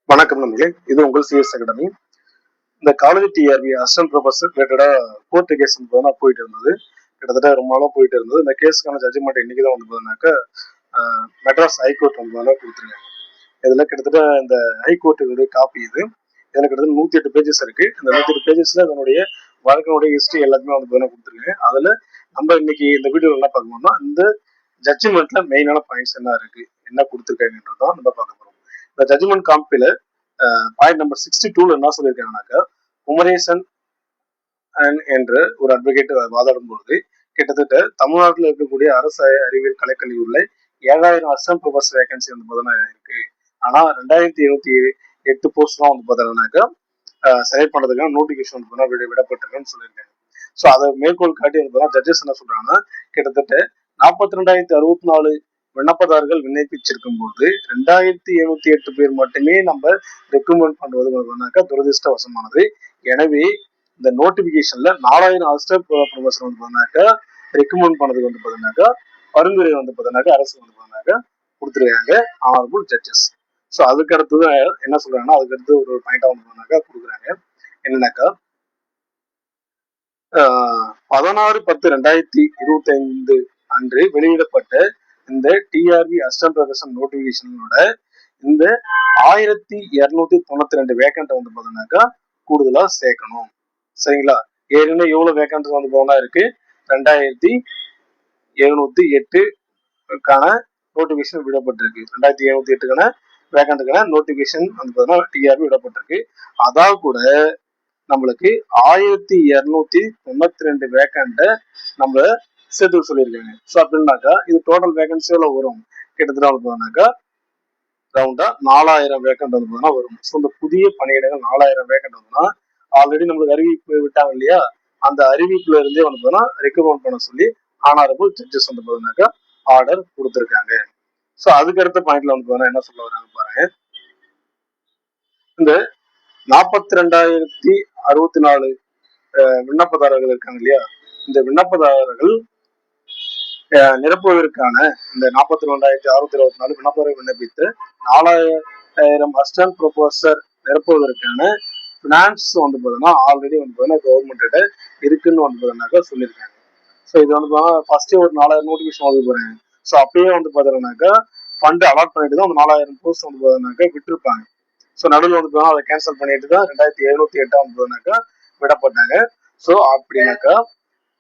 வணக்கம் நண்பர்களே, இது உங்கள் சிஎஸ் அகாடமி. இந்த காலேஜ் டிஆர்பி அசிஸ்டன்ட் ப்ரொஃபசர் ரிலேட்டடா கோர்ட்டு கேஸ் வந்து போயிட்டு இருந்தது. கிட்டத்தட்ட ரொம்ப நாளாக போயிட்டு இருந்தது. இந்த கேஸுக்கான ஜட்ஜ்மெண்ட் இன்னைக்கு தான் வந்து பார்த்தீங்கன்னாக்கா மெட்ராஸ் ஹைகோர்ட் வந்து கொடுத்துருக்காங்க. இதில் கிட்டத்தட்ட இந்த ஹைகோர்ட்டுடைய காப்பி இது. இதில் கிட்டத்தட்ட 108 பேஜஸ் இருக்கு. இந்த 108 பேஜஸ்ல இதனுடைய வழக்கினுடைய ஹிஸ்டரி எல்லாத்தையுமே வந்து பார்த்தீங்கன்னா கொடுத்துருக்காங்க. அதில் நம்ம இன்னைக்கு இந்த வீடியோ என்ன பார்க்கணும்னா, இந்த ஜட்ஜ்மெண்ட்ல மெயினான பாயிண்ட்ஸ் என்ன இருக்கு, என்ன கொடுத்துருக்காங்கன்றதான் நம்ம பார்க்க போறோம். இந்த ஜட்ஜ்மெண்ட் காப்பில பாயிண்ட் நம்பர் 62ல என்ன சொல்லியிருக்காங்கன்னாக்கா, குமரேசன் என்ற ஒரு அட்வொகேட் வாதாடும் பொழுது கிட்டத்தட்ட தமிழ்நாட்டில் இருக்கக்கூடிய அரசு அறிவியல் கலைக்கல்லூரில 7,000 அசிஸ்டன்ட் ப்ரொஃபசர் வேகன்சி வந்து பார்த்தீங்கன்னா இருக்கு. ஆனா 2,708 போஸ்ட் தான் வந்து பார்த்தீங்கன்னாக்கா செலக்ட் பண்றதுக்கான நோட்டிபிகேஷன் வந்து விடப்பட்டிருக்குன்னு சொல்லியிருக்காங்க. ஸோ அதை மேற்கோள் காட்டி வந்து ஜட்ஜஸ் என்ன சொல்றாங்கன்னா, கிட்டத்தட்ட 42,064 விண்ணப்பதாரர்கள் விண்ணப்பிச்சிருக்கும் போது 2,708 பேர் மட்டுமே நம்ம ரெக்கமெண்ட் பண்ணுவது துரதிருஷ்டவசமானது. எனவே இந்த நோட்டிபிகேஷன்ல 4,000 அசிஸ்டன்ட் ப்ரொஃபசர் வந்து பார்த்தீங்கன்னாக்கா ரெக்கமெண்ட் பண்ணதுக்கு வந்து பார்த்தீங்கன்னாக்கா பரிந்துரை வந்து பார்த்தீங்கன்னாக்கா அரசு வந்து பார்த்தீங்கன்னாக்கா கொடுத்துருக்காங்க ஆனரபிள் ஜட்ஜஸ். ஸோ அதுக்கு அடுத்து என்ன சொல்றாங்கன்னா, அதுக்கு அடுத்து ஒரு பாயிண்டா வந்து பார்த்தீங்கன்னாக்கா கொடுக்குறாங்க. என்னன்னாக்கா 16/10/2025 அன்று வெளியிடப்பட்ட இந்த டிஆர்பி அசிஸ்டன்ட் ப்ரொஃபசர் நோட்டிபிகேஷனோட இந்த 1,292 வேக்கண்ட் வந்து பார்த்தீங்கன்னாக்கா கூடுதலா சேர்க்கணும். சரிங்களா? ஏற்கனவே எவ்வளவு வேக்கண்ட் வந்து போனா இருக்கு, 2,708க்கான நோட்டிபிகேஷன் விடப்பட்டிருக்கு. 2,708க்கான வேக்கண்ட்டுக்கான நோட்டிபிகேஷன் வந்து பார்த்தீங்கன்னா டிஆர்பி விடப்பட்டிருக்கு. அதாவது கூட நம்மளுக்கு 1,292 வேக்கண்ட்டை நம்ம சேர்த்து சொல்லியிருக்காங்க. ஸோ அப்படின்னாக்கா இது டோட்டல் வேகன்சி எவ்வளவு வரும், கிட்டத்தட்ட வந்து பார்த்தீங்கன்னாக்கா ரவுண்டா 4,000 வேக்கண்ட் வந்து பார்த்தீங்கன்னா வரும். ஸோ இந்த புதிய பணியிடங்கள் 4,000 வேக்கண்ட் வந்துன்னா ஆல்ரெடி நம்மளுக்கு அறிவிப்பு விட்டாங்க இல்லையா, அந்த அறிவிப்புல இருந்தே வந்து பார்த்தீங்கன்னா ரெக்கமெண்ட் பண்ண சொல்லி ஆனரபிள் ஜட்ஜஸ் வந்து பார்த்தீங்கன்னாக்கா ஆர்டர் கொடுத்துருக்காங்க. ஸோ அதுக்கு அடுத்த பாயிண்ட்ல வந்து பார்த்தீங்கன்னா என்ன சொல்ல வராங்க பாருங்க. இந்த 42,064 விண்ணப்பதாரர்கள் இருக்காங்க இல்லையா, இந்த விண்ணப்பதாரர்கள் நிரப்புவதற்கான இந்த 42,624 விண்ணப்பதாரர்கள் விண்ணப்பித்து 4,000 அசிஸ்டன்ட் ப்ரொஃபசர் நிரப்புவதற்கான பினான்ஸ் வந்து பார்த்தீங்கன்னா ஆல்ரெடி வந்து பார்த்தீங்கன்னா கவர்மெண்ட் இருக்குன்னு வந்து பார்த்தீங்கன்னாக்கா சொல்லியிருக்காங்க. ஸோ இது வந்து பார்த்தீங்கன்னா ஃபர்ஸ்டே ஒரு 4,000 நோட்டிஃபிகேஷன் வந்து போறாங்க. ஸோ அப்பயே வந்து பார்த்தீங்கன்னாக்கா ஃபண்ட் அலாட் பண்ணிட்டு தான் அந்த 4,000 போஸ்ட் வந்து பார்த்தீங்கன்னாக்கா விட்டுருப்பாங்க. ஸோ நடுவில் வந்து பார்த்தீங்கன்னா அதை கேன்சல் பண்ணிட்டு தான் 2,708 வந்து பார்த்தீங்கன்னாக்கா விடப்பட்டாங்க. ஸோ அப்படின்னாக்கா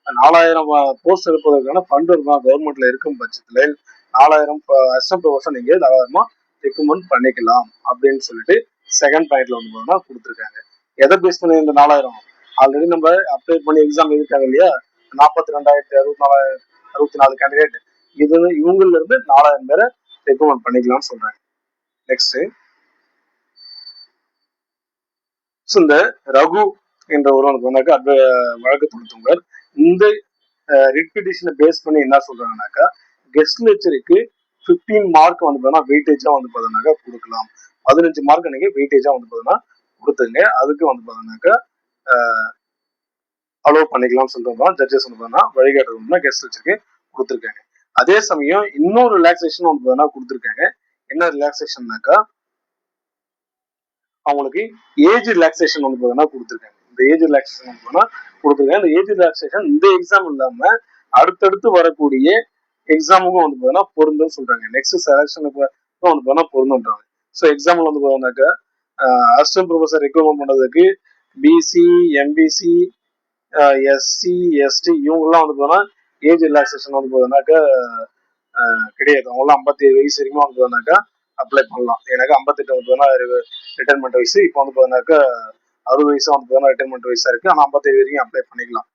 4,000 போஸ்ட் இருப்பதற்கான ஃபண்ட் கவர்மெண்ட்ல இருக்கும் பட்சத்துல 4,000 அசிஸ்டன்ட் ப்ரொஃபசர் நீங்க தாராளமா ரெக்கமெண்ட் பண்ணிக்கலாம் அப்படின்னு சொல்லிட்டு செகண்ட் பாயிண்ட்ல வந்து பார்த்தீங்கன்னா கொடுத்துருக்காங்க. எதை பேஸ் பண்ணி இந்த 4,000 ஆல்ரெடி நம்ம அப்ளை பண்ணி எக்ஸாம் எழுதிட்டாங்க இல்லையா, 42,064 கேண்டிடேட், இது இவங்கல இருந்து 4,000 பேரை ரெக்கமெண்ட் பண்ணிக்கலாம்னு சொல்றாங்க. நெக்ஸ்ட் இந்த ரகு என்ற ஒரு வழக்கு தொடுத்தவங்க இந்த ரிட் பிட்டிஷனை பேஸ் பண்ணி என்ன சொல்றாங்கன்னாக்கா, கெஸ்ட் லெக்சருக்கு 15 மார்க் வந்து பார்த்தீங்கன்னா வெயிட்டேஜா வந்து பார்த்தீங்கன்னாக்கா கொடுக்கலாம். 15 மார்க் நீங்க வெயிட்டேஜா வந்து பார்த்தீங்கன்னா கொடுத்துங்க, அதுக்கு வந்து பார்த்தீங்கன்னாக்கா அலோவ் பண்ணிக்கலாம்னு சொல்றதுதான் ஜட்ஜஸ் வந்து பார்த்தீங்கன்னா வழிகாட்டுறதுனா கெஸ்ட் லெக்சருக்கு கொடுத்துருக்காங்க. அதே சமயம் இன்னொரு ரிலாக்ஸேஷன் வந்து பார்த்தீங்கன்னா கொடுத்துருக்காங்க. என்ன ரிலாக்ஸேஷன்னாக்கா, அவங்களுக்கு ஏஜ் ரிலாக்ஸேஷன் வந்து பார்த்தீங்கன்னா கொடுத்துருக்காங்க. இந்த ஏஜ் ரிலாக்ஸேஷன் வந்து கொடுத்துருக்காங்க. இந்த ஏஜ் ரிலாக்ஸேஷன் இந்த எக்ஸாம் இல்லாம அடுத்தடுத்து வரக்கூடிய எக்ஸாமுக்கும் வந்து பார்த்தீங்கன்னா பொருந்துன்னு சொல்றாங்க. நெக்ஸ்ட் செலக்ஷனுக்கு வந்து பார்த்தீங்கன்னா பொருந்துன்றாங்க. ஸோ எக்ஸாம்பிள் வந்து பார்த்தீங்கன்னாக்கா அசிஸ்டன்ட் ப்ரொஃபசர் ரெக்கமெண்ட் பண்ணதுக்கு பிசி, எம்பிசி, எஸ்சி, எஸ்டி இவங்கெல்லாம் வந்து பார்த்தீங்கன்னா ஏஜ் ரிலாக்ஸேஷன் வந்து பார்த்தீங்கன்னாக்கா கிடையாது. அவங்களாம் 57 வயசு வரைக்கும் வந்து பார்த்தீங்கன்னாக்கா அப்ளை பண்ணலாம். எனக்கு 58 வந்து ரிட்டைர்மெண்ட் வயசு, இப்போ வந்து பார்த்தீங்கன்னாக்கா 60 வயசு வந்து பார்த்தீங்கன்னா ரிட்டைர்மெண்ட் வயசா இருக்கு. ஆனால் 57 வரைக்கும் அப்ளை பண்ணிக்கலாம்.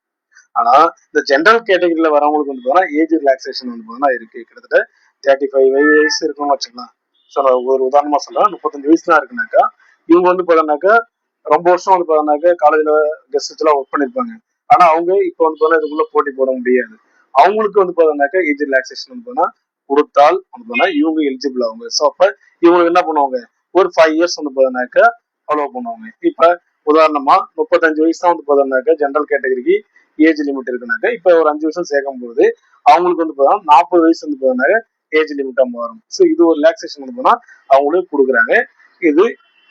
ஆனா இந்த ஜென்ரல் கேட்டகரியில வரவங்களுக்கு வந்து பார்த்தீங்கன்னா ஏஜ் ரிலாக்ஸேஷன் வந்து பார்த்தீங்கன்னா இருக்கு. கிட்டத்தட்ட 35 வயசு இருக்குன்னு வச்சுக்கலாம். ஸோ ஒரு உதாரணமா சொல்றேன், 35 வயசு தான் இருக்குனாக்கா இவங்க வந்து பார்த்தீங்கன்னாக்கா ரொம்ப வருஷம் வந்து பார்த்தீங்கன்னாக்கா காலேஜ்ல கெஸ்ட் எல்லாம் ஒர்க் பண்ணிருப்பாங்க. ஆனா அவங்க இப்போ வந்து பார்த்தீங்கன்னா இதுக்குள்ள போட்டி போட முடியாது. அவங்களுக்கு வந்து பார்த்தீங்கன்னாக்கா ஏஜ் ரிலாக்ஸேஷன் வந்து பார்த்தீங்கன்னா கொடுத்தால் வந்து பார்த்தீங்கன்னா இவங்க எலிஜிபிள் ஆகுங்க. ஸோ அப்ப இவங்களுக்கு என்ன பண்ணுவாங்க, ஒரு 5 இயர்ஸ் வந்து பார்த்தீங்கன்னாக்கா அலோவ் பண்ணுவாங்க. இப்ப உதாரணமா 35 வயசு தான் வந்து பார்த்தீங்கன்னாக்கா ஜென்ரல் கேட்டகரிக்கு ஏஜ் லிமிட் இருக்குனாக்கா இப்ப ஒரு 5 வருஷம் சேர்க்கும் போது அவங்களுக்கு வந்து பார்த்தீங்கன்னா 40 வயசு வந்து பார்த்தீங்கன்னா ஏஜ் லிமிட்டா மாறும். ஸோ இது ஒரு ரிலாக்ஸேஷன் வந்து அவங்களுக்கு கொடுக்குறாங்க. இது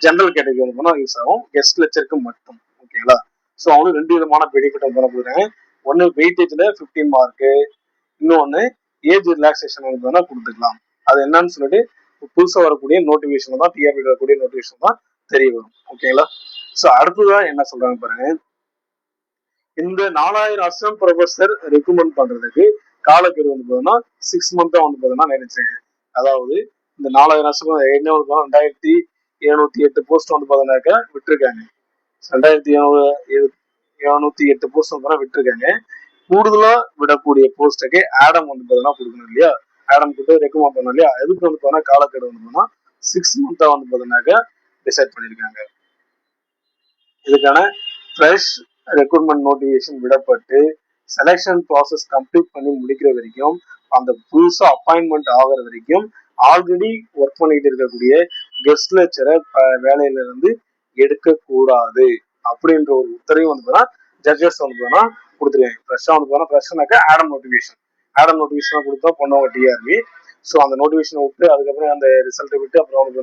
ஜென்ரல் கேட்டகரி வந்து போனா யூஸ் ஆகும், கெஸ்ட் லெக்சருக்கு மட்டும். ஓகேங்களா? ஸோ அவனுக்கு 2 விதமான பெனிஃபிட் வந்து கொடுக்குறாங்க. ஒன்று வெயிட்டேஜ்ல 15 மார்க்கு, இன்னொன்று ஏஜ் ரிலாக்ஸேஷன் வந்து கொடுத்துக்கலாம். அது என்னன்னு சொல்லிட்டு புதுசாக வரக்கூடிய நோட்டிஃபிகேஷன் தான், டிஆர்பி வரக்கூடிய நோட்டிஃபிகேஷன் தான் தெரிய வரும். ஓகேங்களா? ஸோ அடுத்ததான் என்ன சொல்றாங்க பாருங்க, இந்த 4000 அசிஸ்டன்ட் ப்ரொஃபசர் ரெக்கமெண்ட் பண்றதுக்கு காலக்கெடு வந்து பார்த்தீங்கன்னா 6 மந்த்தா வந்து பார்த்தீங்கன்னா நினைச்சேன். அதாவது இந்த 4000 அசிஸ்டன்ட் என்ன 2708 போஸ்ட் வந்து பார்த்தீங்கன்னாக்கா விட்டுருக்காங்க. 2708 போஸ்ட் வந்து விட்டுருக்காங்க. கூடுதலா விடக்கூடிய போஸ்டுக்கு ஆடம் வந்து பார்த்தீங்கன்னா கொடுக்கணும் இல்லையா? ஆடம் கொடுத்து ரெக்கமெண்ட் பண்ணணும் இல்லையா? அதுக்கு வந்து பார்த்தீங்கன்னா காலக்கெடு வந்து பார்த்தீங்கன்னா 6 மந்த்தா வந்து பார்த்தீங்கன்னாக்கா டிசைட் பண்ணியிருக்காங்க. இதுக்கான ஃப்ரெஷ் ரெக்ரூட்மெண்ட் நோட்டிஃபிகேஷன் விடப்பட்டு செலெக்ஷன் ப்ராசஸ் கம்ப்ளீட் பண்ணி முடிக்கிற வரைக்கும், அந்த புதுசா அப்பாயின்மெண்ட் ஆகிற வரைக்கும் ஆல்ரெடி ஒர்க் பண்ணிட்டு இருக்கக்கூடிய கெஸ்ட் லெக்சரை வேலையில இருந்து எடுக்கக்கூடாது அப்படின்ற ஒரு உத்தரவு வந்து ஜட்ஜஸ் வந்து கொடுத்துருக்காங்க. ஃப்ரெஷ்ஷா வந்து ஃப்ரெஷ்னாக்கா ஆடம் நோட்டிஃபிகேஷன் கொடுத்தா பண்ணுவாங்க டிஆர்பி. ஸோ அந்த நோட்டிஃபிகேஷனை விட்டு அதுக்கப்புறம் அந்த ரிசல்ட்டை விட்டு அப்புறம் வந்து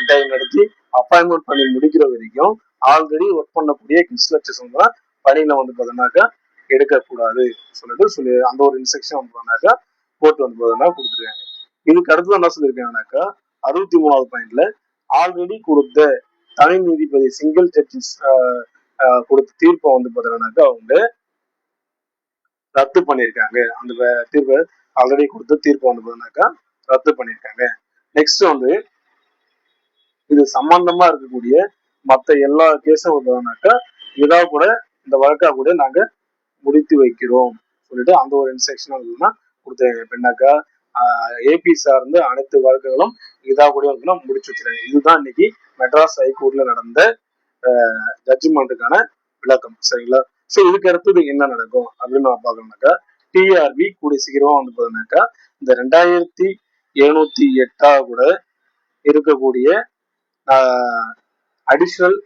இன்டர்வியூ நடத்தி அப்பாயின்மெண்ட் பண்ணி முடிக்கிற வரைக்கும் ஆல்ரெடி ஒர்க் பண்ணக்கூடிய கெஸ்ட் லெக்சர்ஸ் வந்து பணியில வந்து பார்த்தோம்னாக்கா எடுக்கக்கூடாது சொல்லி அந்த ஒரு இன்ஸ்ட்ரக்ஷன் வந்து பார்த்தோம்னாக்கா கோர்ட் வந்து பார்த்தோம்னா கொடுத்துருக்காங்க. இதுக்கு அடுத்து என்ன சொல்லியிருக்காங்கன்னாக்கா 63வது பாயிண்ட்ல ஆல்ரெடி கொடுத்த தனி நீதிபதி சிங்கிள் ஜட்ஜஸ் கொடுத்த தீர்ப்பை வந்து பார்த்தோம்னாக்கா அவங்க ரத்து பண்ணியிருக்காங்க. அந்த தீர்ப்பை ஆல்ரெடி கொடுத்த தீர்ப்பை வந்து பார்த்தோம்னாக்கா ரத்து பண்ணியிருக்காங்க. நெக்ஸ்ட் வந்து இது சம்பந்தமா இருக்கக்கூடிய மற்ற எல்லா கேஸும் வந்தோம்னாக்கா இதா கூட இந்த வழக்கா கூட நாங்க முடித்து வைக்கிறோம் சொல்லிட்டு அந்த ஒரு இன்ஸ்ட்ரக்ஷன் வந்து கொடுத்தாங்க. எப்படின்னாக்கா ஏபி சார்ந்து அனைத்து வழக்குகளும் இதா கூட முடிச்சு வச்சிருக்காங்க. இதுதான் இன்னைக்கு மெட்ராஸ் ஹைகோர்ட்ல நடந்த ஜட்ஜ்மெண்ட்டுக்கான விளக்கம். சரிங்களா? ஸோ இதுக்கு அடுத்தது என்ன நடக்கும் அப்படின்னு நான் பார்க்கணும்னாக்கா டிஆர்பி கூடிய சீக்கிரமா வந்து பார்த்தோம்னாக்கா இந்த 2708 கூட இருக்கக்கூடிய அடிஷனல்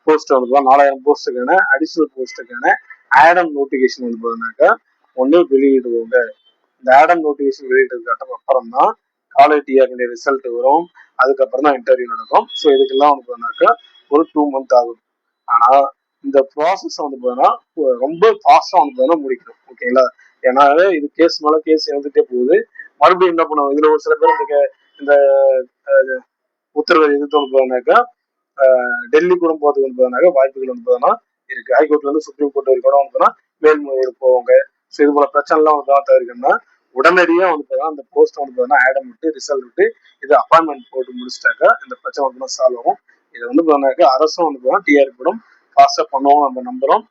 போஸ்ட் வந்து 4000 போஸ்டுக்கான அடிஷனல் போஸ்டுக்கான ஆடம் நோட்டிஃபிகேஷன் வந்து பார்த்தீங்கன்னாக்கா ஒன்று வெளியிடுவாங்க. இந்த ஆடம் நோட்டிஃபிகேஷன் வெளியிட்டதுக்கு அப்புறம் தான் காலேஜ் டிஆர்பி ரிசல்ட் வரும். அதுக்கப்புறம் தான் இன்டர்வியூ நடக்கும். ஸோ இதுக்கெல்லாம் வந்து பார்த்தீங்கன்னாக்கா ஒரு 2 மந்த் ஆகும். ஆனா இந்த ப்ராசஸ் வந்து பார்த்தீங்கன்னா ரொம்ப ஃபாஸ்டா வந்து பார்த்தீங்கன்னா முடிக்கணும். ஓகேங்களா? ஏன்னா இது கேஸ் மேல கேஸ் எழுந்துட்டே போகுது. மறுபடியும் என்ன பண்ணுவோம், இதுல ஒரு சில பேர் இந்த உத்தரவை எதிர்த்து வந்து பார்த்தீங்கன்னாக்கா டெல்லி கூட போறதுக்கு வந்து பார்த்தீங்கன்னா வாய்ப்புகள் வந்து பார்த்தீங்கன்னா இருக்கு. ஹைகோர்ட்ல இருந்து சுப்ரீம் கோர்ட் வரைக்கும் வந்து பார்த்தீங்கன்னா மேல்முறையீடு போவாங்க. ஸோ இது போல பிரச்சனை எல்லாம் வந்து தவிர்க்கணும்னா உடனடியா வந்து பார்த்தீங்கன்னா அந்த போஸ்ட் வந்து பார்த்தீங்கன்னா ஆடம் விட்டு ரிசல்ட் விட்டு இது அப்பாயின்மெண்ட் போட்டு முடிச்சிட்டாக்கா இந்த பிரச்சனை வந்து சால்வ் ஆகும். இது வந்து பார்த்தீங்கன்னாக்கா அரசும் வந்து பார்த்தீங்கன்னா டிஆர்பி கூட ஃபாஸ்டா பண்ணுவோம் நம்ம நம்புறோம்.